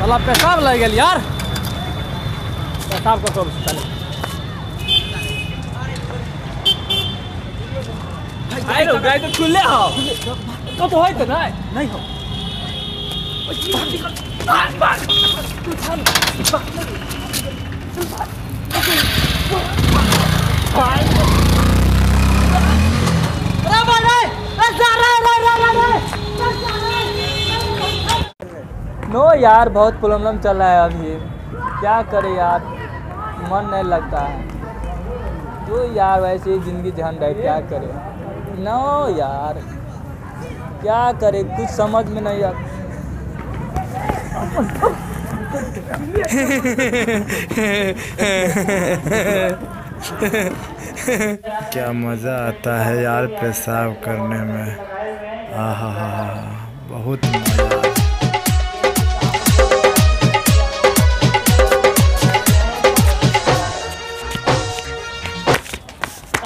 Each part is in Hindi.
साला पेशाब लग गया यार। पेशाब को कर चले आई रो गाय तो खुले हो तो होय त नहीं हो नो यार बहुत प्रॉब्लम चल रहा है अभी, क्या करे यार, मन नहीं लगता है तो यार, वैसे ही ज़िंदगी झंड है, क्या करे। नो यार क्या करे, कुछ समझ में नहीं आता। क्या मज़ा आता है यार पेशाब करने में, आहा हा हा, बहुत मज़ा।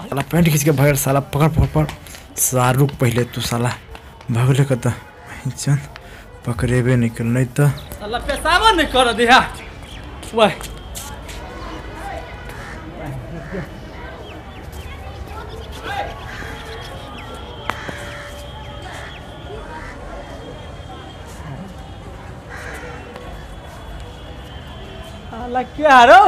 साला पैंट खींच के भाग, साला पकड़ पकड़ पकड़, शाहरुख पहले तू साला भागले कता चल पकड़ेबे निकल नहीं तो साला पेशाब नहीं कर दिया वह। साला क्या रो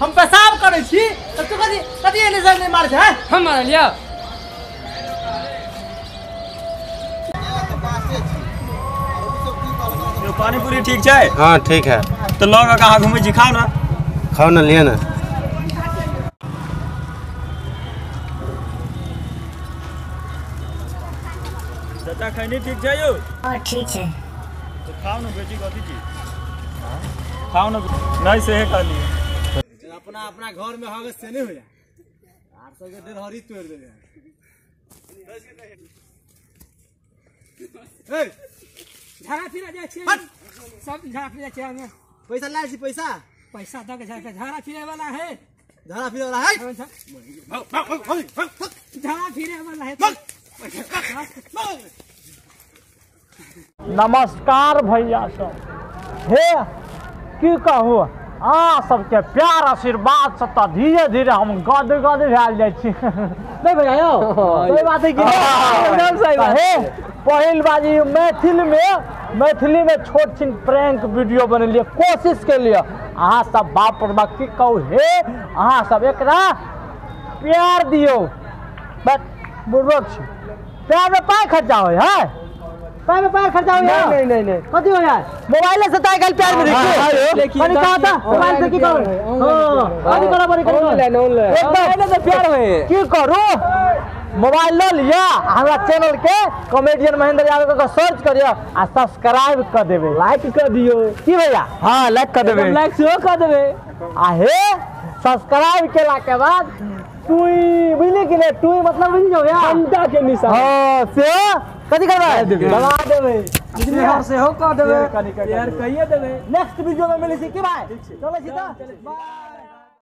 हम पेशाब करे छी तो तू कदी कदी एने से नहीं मार है, हम मार लिया। यो पानी पूरी ठीक है? हाँ ठीक है। तो लोग कहाँ घूमे जी, खाओ ना। खाओ ना, लिया ना। चाचा खैनी ठीक है यो? हाँ ठीक है। तो खाओ ना बेटी, कथी चीज खाओ ना, नहीं से है खा लिए। अपना अपना घर में होगा से नहीं हो जाए, 800 के डेढ़ हरी तोड़ दे। झाड़ा फिरा जाए छे सब, झाड़ा फिरा छे हमें पैसा लाए छी, पैसा पैसा दे के झाड़ा फिरे वाला है, झाड़ा फिरे वाला है, झाड़ा फिरे वाला है। नमस्कार भैया सब, हे की कहू, अहाँ सबके प्यार आशीर्वाद से तो धीरे धीरे हम गद गद भेल जाइ छी। नहीं भैया यौ सही बात है कि एकदम सही बात है। पहिल बाजी मैथिली में छोट छिन प्रैंक वीडियो बनेलिए, कोशिश के लिए अहाँ सब बाप रे बाप की कहू, हे अहाँ सब एकरा प्यार दियो, बस बुर्बक छी, प्यार में पाई खर्चा हो है, पाई में पाई खर्चा हो यार, नहीं नहीं नहीं कथी हो यार, मोबाइल से ताई कल प्यार में देखिए कनी कहा था मोबाइल से की करो, हां कनी करो बड़ी करो एकदम से प्यार में की करो। मोबाइल लो लिया, हमारा चैनल के कॉमेडियन महेंद्र यादव का सर्च करियो आ सब्सक्राइब कर देबे, लाइक कर दियो की भैया, हां लाइक कर देबे, लाइक सेहो कर देबे आ हे सब्सक्राइब केला के बाद टुई बुझले कि नहीं, टुई मतलब बुझ जाओ यार, घंटा के निशान, हां से कथी करबे दबा देबे, बिजली घर से हो कर देबे यार, कहिए देबे। नेक्स्ट वीडियो में मिली छी की भाई, चलो सीधा बाय।